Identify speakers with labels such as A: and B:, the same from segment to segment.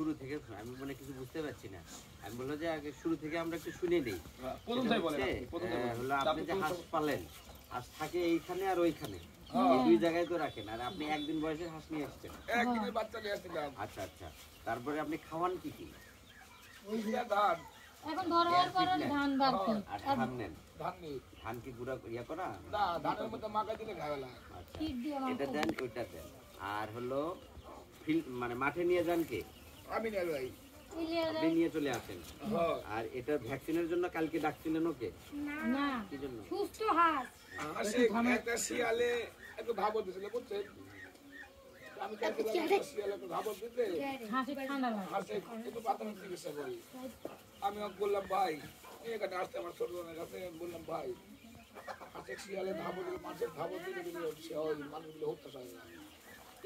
A: শুরু থেকে আমি মানে কিছু বুঝতে পারছি না। আমি বললাম যে আগে শুরু থেকে আমরা একটু শুনে নেই। হলো আপনি যে হাঁস পালেন, হাঁস থাকে এইখানে আর ওইখানে, এই দুই জায়গায় তো রাখেন, আর আপনি একদিন বয়সের হাঁস নিয়ে আসছেন।
B: একদিনের বাচ্চা নিয়ে আসছিলাম।
A: আচ্ছা আচ্ছা, তারপরে আপনি খাওয়ান কি কি?
B: ধান।
C: এখন বড় হওয়ার পরে ধান বাড়তি।
A: আর ধান নেন? ধান কি গুঁড়া ইয়া করা?
B: না, ধানের মধ্যে মাখা দিলে খাবে না।
A: আচ্ছা, এটা দেন, ওইটা দেন। আর হলো মানে মাঠে নিয়ে যান কে?
B: আমি নিয়ে যাই।
A: আপনি নিয়ে চলে আসেন। আর এটা ভ্যাকসিনের জন্য কালকে ডাকছিলেন ওকে?
C: না,
A: কি জন্য?
C: সুস্থ হাঁস।
B: একটা শিয়ালে একটু ধাবত দিছিল, বুঝছেন? আমি কালকে শিয়ালে একটু ধাবত দিতে
C: হাঁসে ঠান্ডা লাগে।
B: হাঁসে একটু প্রাথমিক চিকিৎসা করি। আমি বললাম ভাই, এখানে আসতে আমার ছোট বোনের কাছে বললাম ভাই, হাঁসে শিয়ালে ধাবত দিলে, মাছের ধাবত দিলে মানুষগুলো হত্যা হয় না।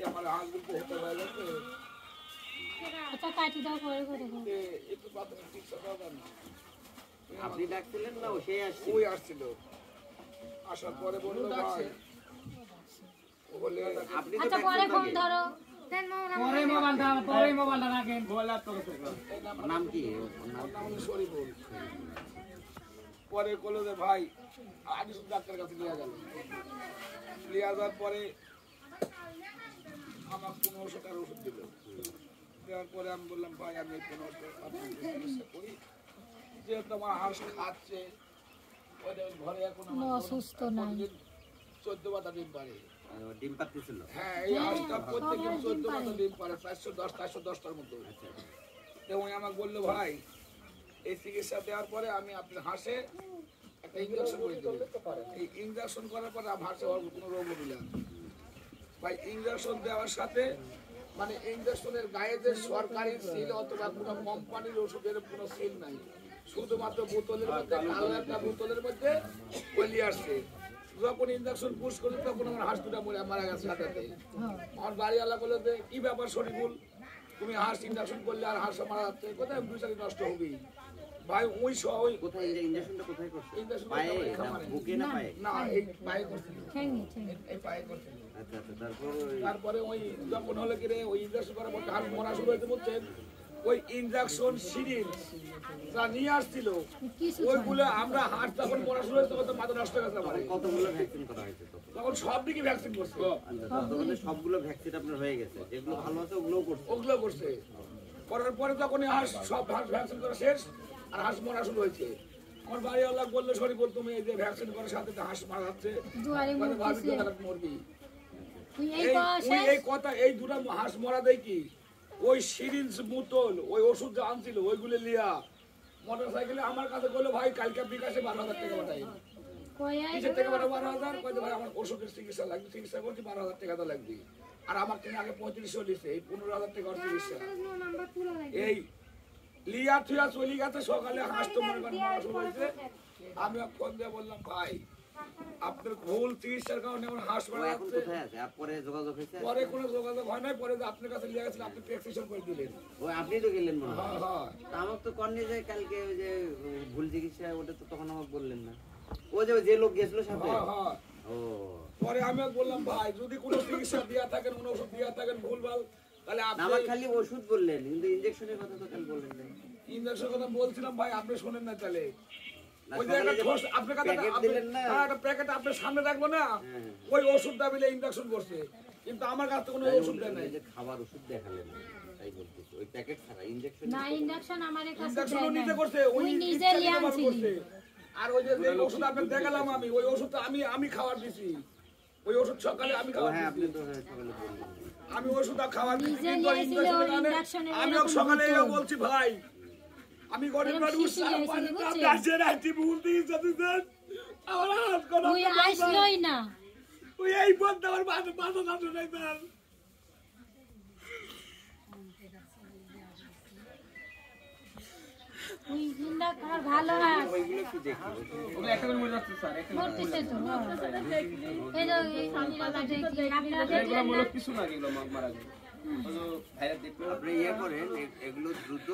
B: আমার হাঁসগুলো হত্যা হয়ে যাচ্ছে,
C: আচ্ছা কাটি দাও পরে করে দাও।
B: একটু প্রাথমিক চিকিৎসা দরকার না।
A: আপনি ডাকছিলেন না ও সেই আসছিল?
B: ওই আসছিল, আসার পরে বললো ভাই, ও বললে
A: আপনি তো
C: আচ্ছা পরে ফোন ধরো। পরে মোবাইলটা রাখেন।
A: নাম কি?
B: শরীফুল। পরে বললো যে ভাই আগে শুধু ডাক্তারের কাছে নিয়ে গেল, নিয়ে যাওয়ার পরে আমার 1500 টাকার ওষুধ দিল। দেওয়ার পরে আমি বললাম ভাই আমি 1500 চিকিৎসা করি, যেহেতু আমার হাঁস খাচ্ছে, ঘরে এখন
C: অসুস্থ নাই,
B: 14 পাতা ডিম পারে।
A: ডিম পাচ্ছিল?
B: হ্যাঁ, এই হাঁসটা প্রত্যেকদিন 14 পাতা ডিম পারে, 410টার মতো। এবং আমাকে বললো ভাই এই চিকিৎসা দেওয়ার পরে আমি আপনার হাঁসে একটা ইঞ্জেকশন করে দেবো। এই ইঞ্জেকশন করার পরে হাঁসে কোনো রোগ হলো না ভাই। ইঞ্জেকশন দেওয়ার সাথে মানে ইঞ্জেকশনের গায়ে যে সরকারি সিল অথবা কোনো কোম্পানির ওষুধের কোনো সিল নাই, শুধুমাত্র বোতলের মধ্যে, কালো একটা বোতলের মধ্যে ওলি আসছে। যখন ইঞ্জেকশন পুশ করি তখন আমার হাঁস দুটা মারা গেছে হাতে। আমার বাড়িওয়ালা বলে যে কি ব্যাপার শরীফুল, তুমি হাঁস ইঞ্জেকশন করলে আর হাঁস মারা যাচ্ছে, কোথায় দুই নষ্ট হবে ভাই। ওই
A: কোথায় ইঞ্জেকশনটা কোথায় করছে? পায়ে না বুকে না পায়ে?
B: না, এই পায়ে করছে, এই পায়ে করছে।
A: আচ্ছা আচ্ছা,
B: তারপরে ওই যখন হলো কি রে ওই ইঞ্জেকশন করার পর হাঁস মরা শুরু হয়েছে, বুঝছেন? ওই ইঞ্জেকশন সিরিঞ্জ যা নিয়ে আসছিল ওইগুলো আমরা হাঁস যখন মরা শুরু হয়েছে তখন মাথা নষ্ট হয়ে গেছে।
A: কতগুলো ভ্যাকসিন করা হয়েছে
B: তখন সব দিকে ভ্যাকসিন করছে।
A: সবগুলো ভ্যাকসিন আপনার হয়ে গেছে, যেগুলো ভালো আছে
B: ওগুলো করছে। করার পরে তখন হাঁস সব হাঁস ভ্যাকসিন করা শেষ আর হাঁস মরা শুরু হয়েছে। আমার বাড়িওয়ালা বললো শরীফুল তুমি এই যে ভ্যাকসিন করার সাথে হাঁস মারা যাচ্ছে, মরবি। এই কথা, এই দুটা হাঁস মরা দেয় কি ওই সিরিঞ্জ বোতল ওই ওষুধ যা আনছিল ওইগুলো লিয়া মোটর সাইকেলে আমার কাছে বললো ভাই কালকে বিকাশে 12,000 টাকা পাঠাই। কিসের থেকে 12,000? কয়েছে ভাই আমার ওষুধের চিকিৎসা লাগবে, চিকিৎসা করছি 12,000 টাকা তো লাগবে। আর আমার থেকে আগে 3500 দিচ্ছে, এই 15,000 টাকা চিকিৎসা। এই লিয়া থুয়া চলি গেছে, সকালে হাঁস তো মনে করেন মরা শুরু হয়েছে। আমি ফোন দিয়ে বললাম ভাই আপনার ভুল চিকিৎসার কারণে আমার হাঁস মারা যাচ্ছে।
A: পরে যোগাযোগ হয়েছে?
B: পরে কোনো যোগাযোগ হয় নাই, পরে আপনার কাছে নিয়ে গেছিলেন, আপনি প্রেসক্রিপশন করে দিলেন।
A: ওই আপনি তো গেলেন মনে হয়। আমার তো কর্নে যে কালকে ওই যে ভুল চিকিৎসা ওটা তো তখন আমাকে বললেন না, ও যে লোক গেছিল সাথে। ও
B: পরে আমি বললাম ভাই যদি কোনো চিকিৎসা দিয়া থাকেন, কোনো ওষুধ দিয়া থাকেন ভুলভাল, তাহলে আপনি
A: আমার খালি ওষুধ বললেন কিন্তু ইনজেকশনের কথা তো কাল বললেন না।
B: ইনজেকশনের কথা বলছিলাম ভাই, আপনি শুনেন না। তাহলে ওই যে
A: সকালে
B: একটা ঠোস আপনার কাছে
A: দিলেন না,
B: একটা প্যাকেট আপনার সামনে রাখবো না, ওই ওষুধটা মিলে ইনজেকশন করছে, কিন্তু আমার কাছে কোনো ওষুধ দেয় নাই।
A: যে খাবার ওষুধ দেখালেন না তাই বলতেছি, ওই প্যাকেট ছাড়া ইনজেকশন
C: না, ইনজেকশন আমাদের কাছে
B: ইনজেকশন নিজে করছে, ওই
C: নিজে লিয়ানছিলি।
B: আর ওই যে ওষুধ আপনাকে দেখালাম আমি, ওই ওষুধটা আমি খাওয়ার দিছি। ওই ওষুধ সকালে আমি খাওয়ার
A: হ্যাঁ আপনি
B: দিছি,
A: তো সকালে বললেন
B: আমি ওষুধটা খাওয়ার দিছি।
C: নিজে
B: কিন্তু
C: লিয়েছিল ইনজেকশনের
B: আমি সকালে এসে বলছি ভাই আমি গরিব মানুষ, আপনার রাতে ভুল দিয়েছে দিতেন আমার হাত করা
C: ওই আসলোই না,
B: ওই এই বলতে আমার মাথা নাচু নাই তার।
C: ওই জিন্দা খাবার ভালো হয়।
A: ওইগুলো কি দেখি?
D: ওগুলো একটা করে মরে যাচ্ছে স্যার, একটা করে
C: মরতেছে তো। এই যে এই পানিটা দেখি আপনারা
D: এগুলো মূলত কিছু না, এগুলো মারা যায়। ভাইরা দেখলো
A: আপনি ইয়ে করেন এগুলো দ্রুত